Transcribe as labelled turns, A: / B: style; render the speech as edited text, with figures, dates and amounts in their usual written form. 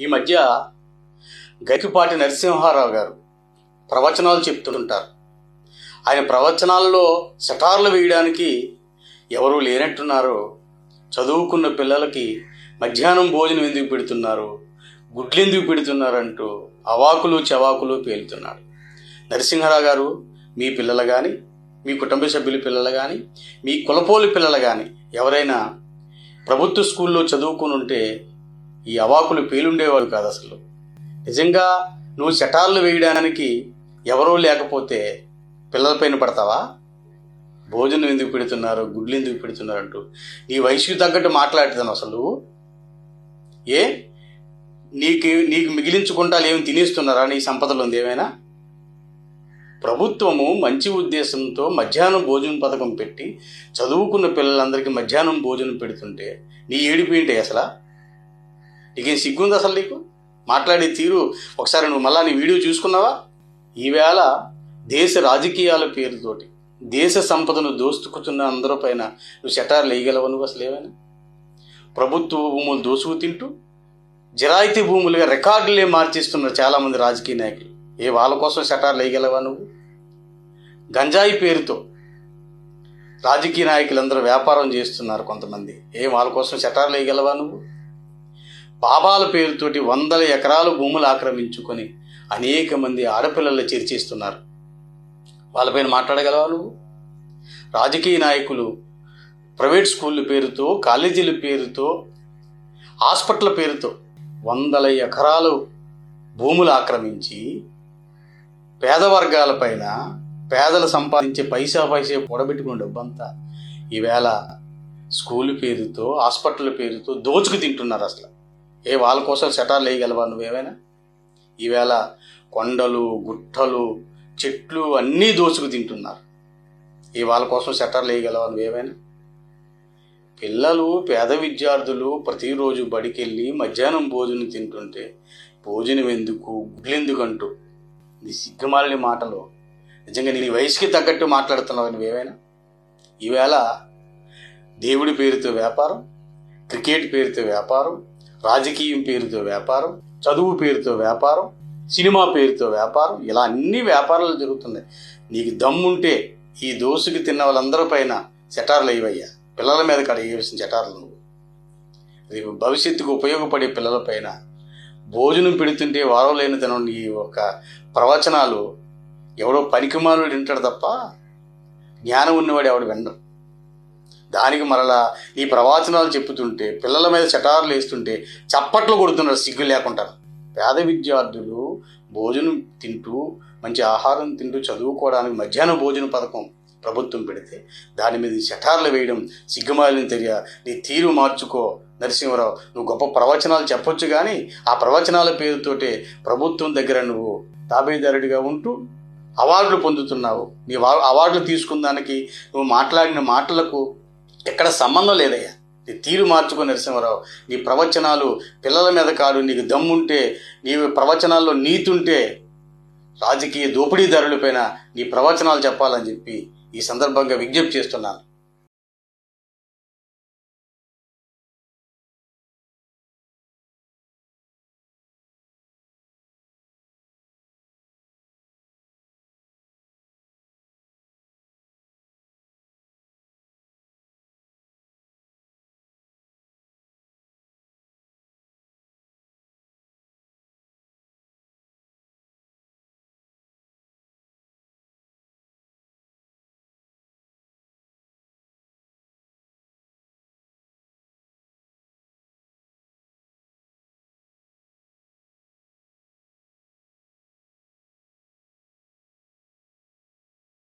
A: ఈ మధ్య గరికపాటి నరసింహారావు గారు ప్రవచనాలు చెప్తుంటారు. ఆయన ప్రవచనాల్లో సెటార్లు వేయడానికి ఎవరూ లేనట్టున్నారో, చదువుకున్న పిల్లలకి మధ్యాహ్నం భోజనం ఎందుకు పెడుతున్నారు, గుడ్లు ఎందుకు పెడుతున్నారంటూ అవాకులు చవాకులు పేలుతున్నాడు. నరసింహారావు గారు మీ పిల్లలు కానీ, మీ కుటుంబ సభ్యుల పిల్లలు కానీ, మీ కులపోలి పిల్లలు కానీ ఎవరైనా ప్రభుత్వ స్కూల్లో చదువుకుని ఉంటే ఈ అవాకులు పేలుండేవాడు కాదు. అసలు నిజంగా నువ్వు సెటార్లు వేయడానికి ఎవరో లేకపోతే పిల్లలపైన పడతావా? భోజనం ఎందుకు పెడుతున్నారు, గుడ్లు ఎందుకు పెడుతున్నారు అంటూ నీ వయసుకు తగ్గట్టు మాట్లాడుతాను. అసలు ఏ నీకు మిగిలించుకుంటా ఏమి తినేస్తున్నారా? నీ సంపదలు ఉంది ఏమైనా? ప్రభుత్వము మంచి ఉద్దేశంతో మధ్యాహ్నం భోజనం పథకం పెట్టి చదువుకున్న పిల్లలందరికీ మధ్యాహ్నం భోజనం పెడుతుంటే నీ ఏడిపి ఏంటి? అసలు నీకేం సిగ్గుంది అసలు? నీకు మాట్లాడే తీరు ఒకసారి నువ్వు మళ్ళా నీ వీడియో చూసుకున్నావా? ఈవేళ దేశ రాజకీయాల పేరుతోటి దేశ సంపదను దోస్తుకుతున్న అందరూ పైన నువ్వు సెటార్లు వేయగలవు? నువ్వు అసలు ఏమైనా? ప్రభుత్వ భూములు దోసుకు తింటూ జిరాయితీ భూములుగా రికార్డులే మార్చేస్తున్నారు చాలామంది రాజకీయ నాయకులు. వాళ్ళ కోసం సెటార్లు వేయగలవా నువ్వు? గంజాయి పేరుతో రాజకీయ నాయకులందరూ వ్యాపారం చేస్తున్నారు కొంతమంది. వాళ్ళ కోసం సెటార్లు వేయగలవా నువ్వు? బాబాల పేరుతోటి 100 ఎకరాలు భూములు ఆక్రమించుకొని అనేక మంది ఆడపిల్లలు చేర్చేస్తున్నారు. వాళ్ళపైన మాట్లాడగలవా నువ్వు? రాజకీయ నాయకులు ప్రైవేట్ స్కూళ్ళ పేరుతో, కాలేజీల పేరుతో, హాస్పిటల్ పేరుతో 100 ఎకరాలు భూములు ఆక్రమించి పేద వర్గాల పైన, పేదలు సంపాదించే పైసా కూడబెట్టుకున్న డబ్బంతా ఈవేళ స్కూల్ పేరుతో, హాస్పిటల్ పేరుతో దోచుకు తింటున్నారు. అసలు వాళ్ళ కోసం సెటార్లు వేయగలవా నువ్వేమైనా? ఈవేళ కొండలు, గుట్టలు, చెట్లు అన్నీ దోచుకు తింటున్నారు. వాళ్ళ కోసం సెటార్లు వేయగలవా నువ్వేమైనా? పిల్లలు, పేద విద్యార్థులు ప్రతిరోజు బడికెళ్ళి మధ్యాహ్నం భోజనం తింటుంటే భోజనం ఎందుకు, గుడ్లెందుకు అంటూ నీ సిగ్గుమాలిన మాటలు నిజంగా నీ వయసుకి తగ్గట్టు మాట్లాడుతున్నావు నువ్వేమైనా? ఈవేళ దేవుడి పేరుతో వ్యాపారం, క్రికెట్ పేరుతో వ్యాపారం, రాజకీయం పేరుతో వ్యాపారం, చదువు పేరుతో వ్యాపారం, సినిమా పేరుతో వ్యాపారం, ఇలా అన్ని వ్యాపారాలు జరుగుతున్నాయి. నీకు దమ్ముంటే ఈ దోసుకి తిన్న వాళ్ళందరి పైన సెటార్లు వేయవయ్యా. పిల్లల మీద కాడ వేయవలసిన సెటార్లు నువ్వు. రేపు భవిష్యత్తుకు ఉపయోగపడే పిల్లల పైన భోజనం పెడుతుంటే వారం లేని తన ఈ ఒక ప్రవచనాలు ఎవడో పనికిమానుడు వింటాడు తప్ప జ్ఞానం ఉన్నవాడు ఎవడు వినడు. దానికి మరలా ఈ ప్రవచనాలు చెప్పుతుంటే పిల్లల మీద సెటార్లు వేస్తుంటే చప్పట్లు కొడుతున్నారు సిగ్గు లేకుండా. పేద విద్యార్థులు భోజనం తింటూ, మంచి ఆహారం తింటూ చదువుకోవడానికి మధ్యాహ్న భోజన పథకం ప్రభుత్వం పెడితే దాని మీద సెటార్లు వేయడం సిగ్గుమాలిన తెలియ. నీ తీరు మార్చుకో నరసింహారావు. నువ్వు గొప్ప ప్రవచనాలు చెప్పొచ్చు కానీ ఆ ప్రవచనాల పేరుతోటే ప్రభుత్వం దగ్గర నువ్వు తాబేదారుడిగా ఉంటూ అవార్డులు పొందుతున్నావు. నీ అవార్డులు తీసుకున్న దానికి నువ్వు మాట్లాడిన మాటలకు ఎక్కడ సంబంధం లేదయ్యా. నీ తీరు మార్చుకో నరసింహారావు. నీ ప్రవచనాలు పిల్లల మీద కాదు. నీకు దమ్ముంటే, నీ ప్రవచనాల్లో నీతుంటే రాజకీయ దోపిడీదారులపైన నీ ప్రవచనాలు చెప్పాలని చెప్పి ఈ సందర్భంగా విజ్ఞప్తి చేస్తున్నాను.